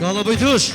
Galla Bejtush.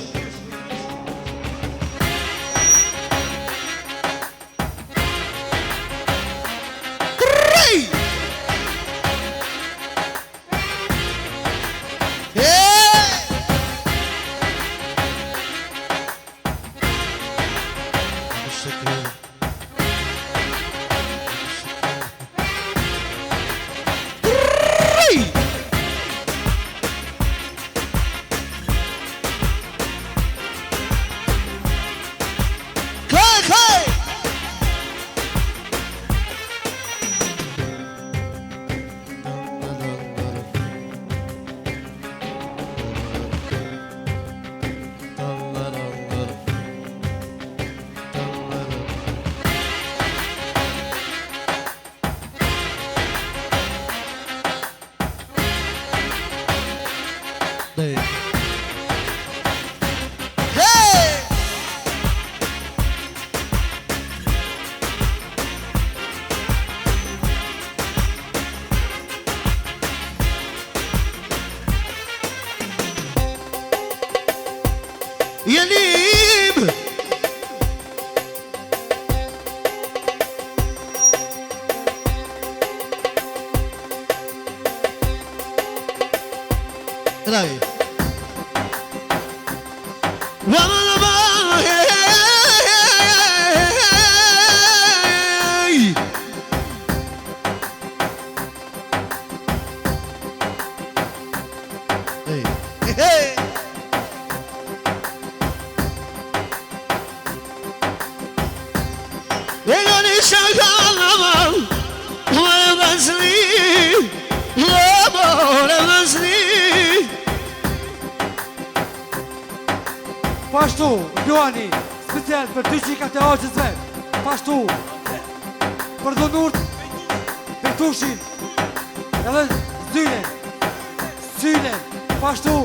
Jelim Rai Pashtu, Luani, special për ty që i ka të aqës vetë. Pashtu, për dhunurt, Bejtushin, edhe Sylen, pashtu,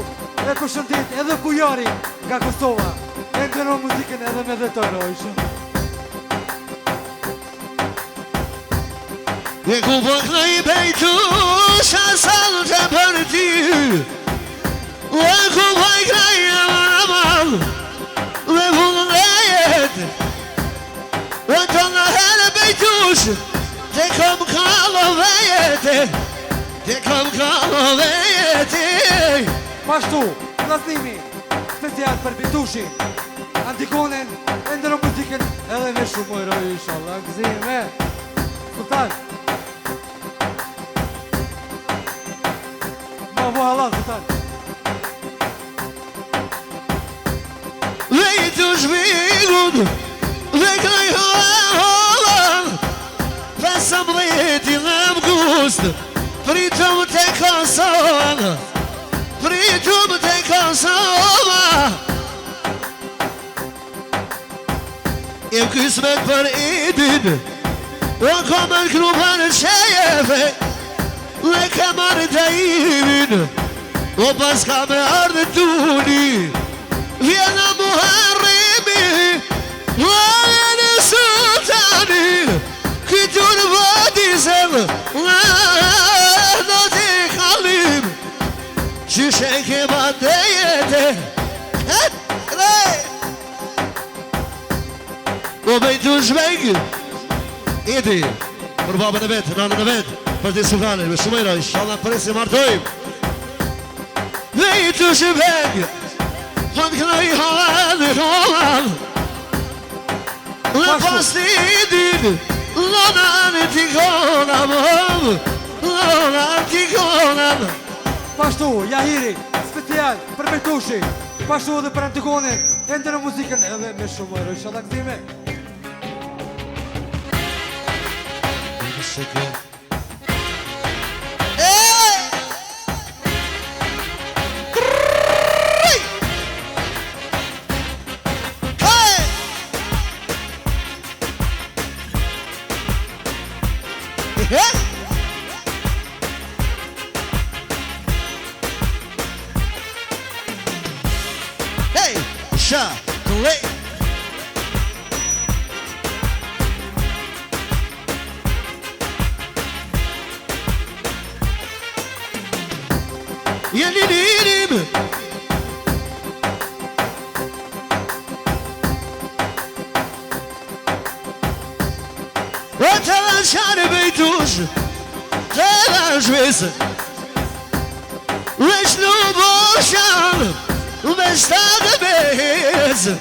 e përshëndet edhe Kujari nga Kosova. E ndërro muzikën edhe me dhe tërë, ishë. E ku përkna i Bejtush, asallë të për ty. E ku përkna i amal, dhe vullën e jetë. E të nga herë Bejtush, te kom kallove jetë. Te kom kallove jetë. Pashtu, vlasnimi, special për Bejtushin, Antikonen, e ndërro muzikën edhe me shumë mojroj, inshallah, gëzime. Sultan. Ma bu halal, Sultan. Bejtush vigun, dhe kraj holan, Fesëm dhejti dhe m'gust, pritëm të Kosova, pritëm të Kosova. Jem kismet për idin, o komën klubën qejefe, dhe kamar të imin, o pas ka me ardhe tuni. Vjena Muharrimi, vajene sultani, këtur vadizem, do t'i kalim, që shenke ma të jete. O Bejtush Beng, idi, për babën e vetë, nanën e vetë, për t'i sultanit, me shumëra, inshallah përresi martojmë. Bejtush Beng, hënë këna i halan, dhe pas t'i din, lonan t'i konam, lonan t'i konam. Pashtu, Jahiri, special për Bejtushin, pashtu edhe për Antikonen, e ndërro muzikën edhe me shumë mojroj, inshallah, gëzime. Hey, chocolate. Yelirim Të vazhvisë Veç nuk boshan Me shtatë bezë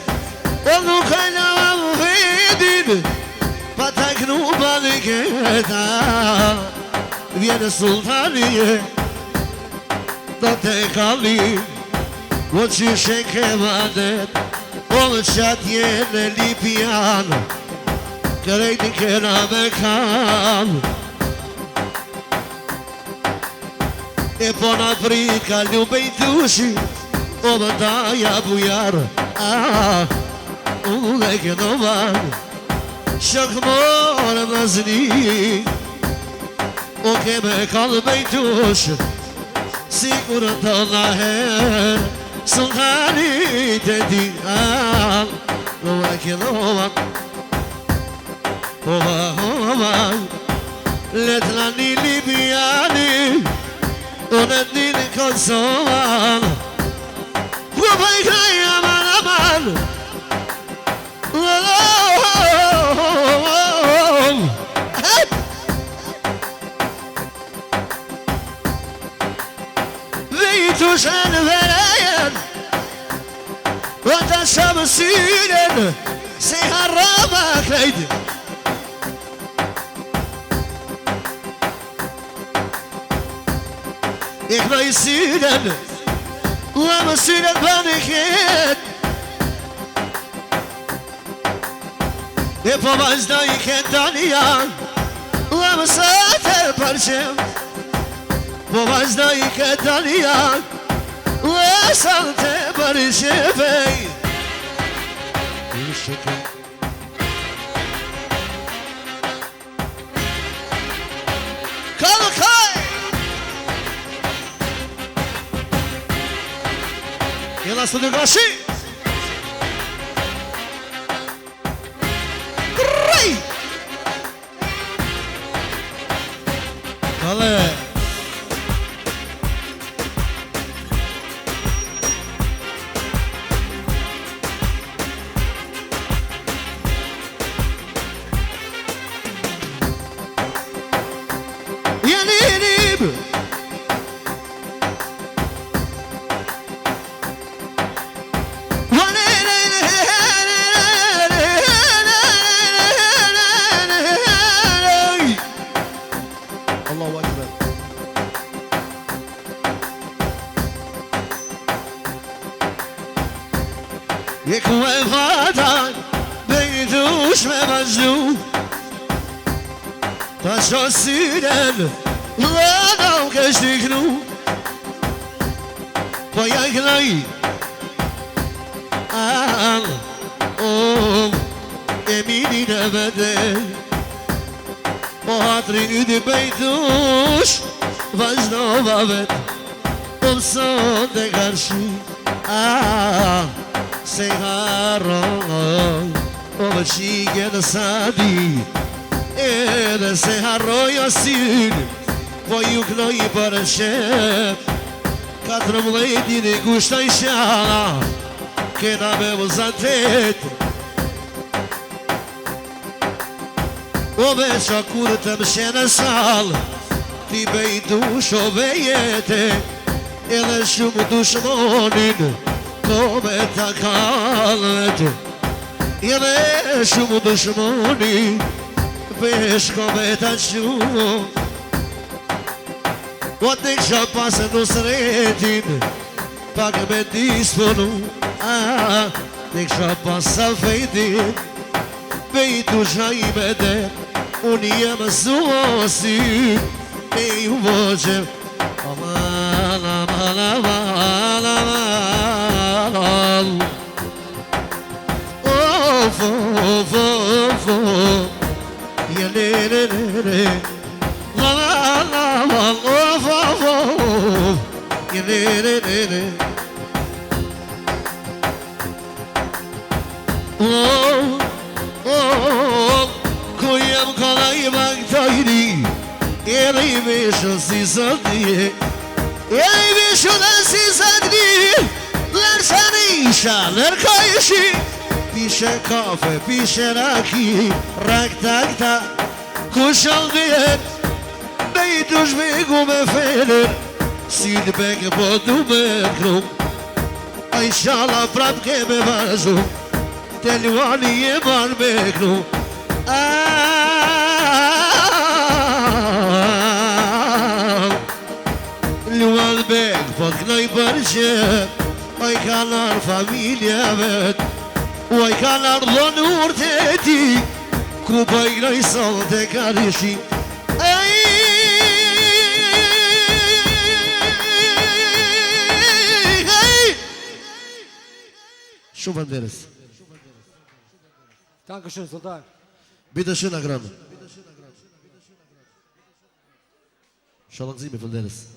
O nuk e në më vedin Pa ta kënu pa në këta Vjene sultani Do të kalli O që shenke vadet O më qatje në Lipian Kërejti këna me kam E po në Afrika ljube i dushi O më daja bujar Unë dhe këno van Shok morë më zni O keme kalë me i dush Sigur të nga her Sultani të di Unë dhe këno van Ova Letna një Libiani Unë të një në Kosovan Kupa i kraj aman aman Vitu shenë verejen O të shumë syren Se harama krejt Ik knoj syren Ua më syren për në ket E po vazhda i ket tani janë Ua më sate për qem Po vazhda i ket tani janë Ua sate për qefej Kallë kaj Jela së të gashi Krej Kale Jelinim Allahu Akbar Je ku e vatan Bejtush me vazhdu Ta shosyren Lëna u kesh t'i knu Po ja knaj E minin e bedel Po hatri i di bejtush Vazhdova vet Po mësot e karshi Se harroj O më qike në sadi Edhe se harroj asin Po ju knoj për shep 14 i gushta i shala Kena me vëzatet O veqa kur të më shenë sal Ti bejtush o vejete Edhe shumë dushmonin Ko me ta kalët Edhe shumë dushmonin Vesh ko me ta shumë O të kësha pasë në sretin Pak me disponu Të kësha pasë fejtin Bejtush a i me der Unë jem zosi E ju voqe Aman, aman, aman, aman Of, of, of, of Je le, le, le, le Aman, aman, of, of, of Je le, le, le, le Oh, oh, ku jem kolla I bagtajri Edhe I vishën si sotje Edhe I vishën si sotje Lërsa nisha, lërka ishi Pishe kafe, pishe raki Rak tak tak Ku shal dhjet i të shvegu me fener, si në peke po du me krum. A i shala prap ke me vazhdu, te luani e mar me krum. Luan bek, po t'knoj për që, a i kanar familja vet, u a i kanar dhonur të ti, ku po i knoj sol të karishi. Shumë Banderas. Dankeschön, soldat. Bitte schön, Agram. Shalom, Sie, Banderas.